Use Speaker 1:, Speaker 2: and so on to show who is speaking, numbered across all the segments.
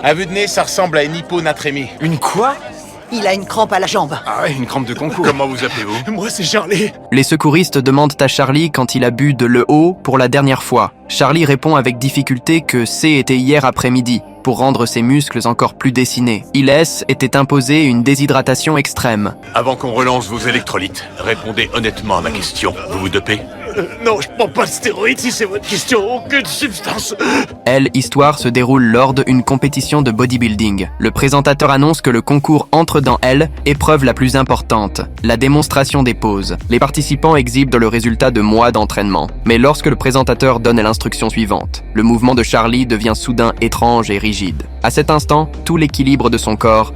Speaker 1: À vue de nez, ça ressemble à une hyponatrémie.
Speaker 2: Une quoi?
Speaker 3: Il a une crampe à la jambe.
Speaker 2: Ah ouais, une crampe de concours.
Speaker 1: Comment vous appelez-vous?
Speaker 4: Moi, c'est Charlie.
Speaker 5: Les secouristes demandent à Charlie quand il a bu de l'eau pour la dernière fois. Charlie répond avec difficulté que C était hier après-midi, pour rendre ses muscles encore plus dessinés. Iles était imposé une déshydratation extrême.
Speaker 6: Avant qu'on relance vos électrolytes, répondez honnêtement à ma question. Vous vous dopez?
Speaker 4: Non, je prends pas de stéroïdes si c'est votre question. Aucune substance.
Speaker 5: Histoire se déroule lors d'une compétition de bodybuilding. Le présentateur annonce que le concours entre dans épreuve la plus importante, la démonstration des poses. Les participants exhibent le résultat de mois d'entraînement. Mais lorsque le présentateur donne l'instruction suivante, le mouvement de Charlie devient soudain étrange et rigide. À cet instant, tout l'équilibre de son corps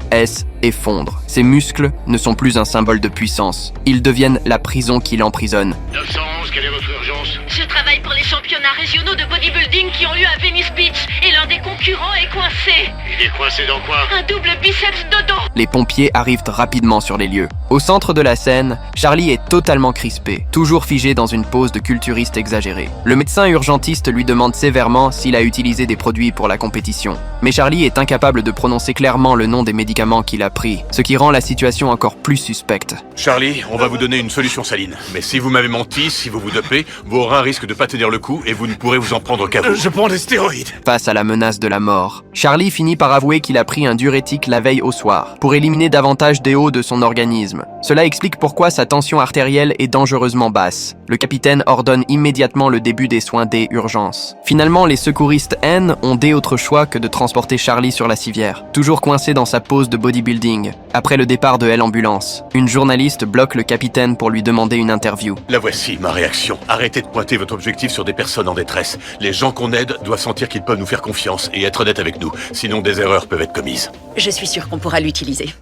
Speaker 5: effondre. Ses muscles ne sont plus un symbole de puissance. Ils deviennent la prison qui l'emprisonne.
Speaker 7: 911, quelle est votre urgence?
Speaker 8: Je travaille pour les championnats régionaux de bodybuilding qui ont lieu à Venice Beach et l'un des concurrents est coincé.
Speaker 7: Il est coincé dans quoi?
Speaker 8: Un double biceps de dos.
Speaker 5: Les pompiers arrivent rapidement sur les lieux. Au centre de la scène, Charlie est totalement crispé, toujours figé dans une pose de culturiste exagérée. Le médecin urgentiste lui demande sévèrement s'il a utilisé des produits pour la compétition. Mais Charlie est incapable de prononcer clairement le nom des médicaments qu'il a pris, ce qui rend la situation encore plus suspecte.
Speaker 6: Charlie, on va vous donner une solution saline. Mais si vous m'avez menti, si vous vous dopez, vos reins risquent de pas tenir le coup et vous ne pourrez vous en prendre qu'à vous.
Speaker 4: Je prends des stéroïdes.
Speaker 5: Face à la menace de la mort, Charlie finit par avouer qu'il a pris un diurétique la veille au soir, pour éliminer davantage d'eau de son organisme. Cela explique pourquoi sa tension artérielle est dangereusement basse. Le capitaine ordonne immédiatement le début des soins d'urgence. Finalement, les secouristes N ont autre choix que de transporter Charlie sur la civière, toujours coincé dans sa pose de bodybuilding. Après le départ de l'ambulance, une journaliste bloque le capitaine pour lui demander une interview.
Speaker 6: La voici, ma réaction. Arrêtez de pointer votre objectif sur des personnes en détresse. Les gens qu'on aide doivent sentir qu'ils peuvent nous faire confiance et être honnêtes avec nous. Sinon, des erreurs peuvent être commises.
Speaker 3: Je suis sûre qu'on pourra l'utiliser.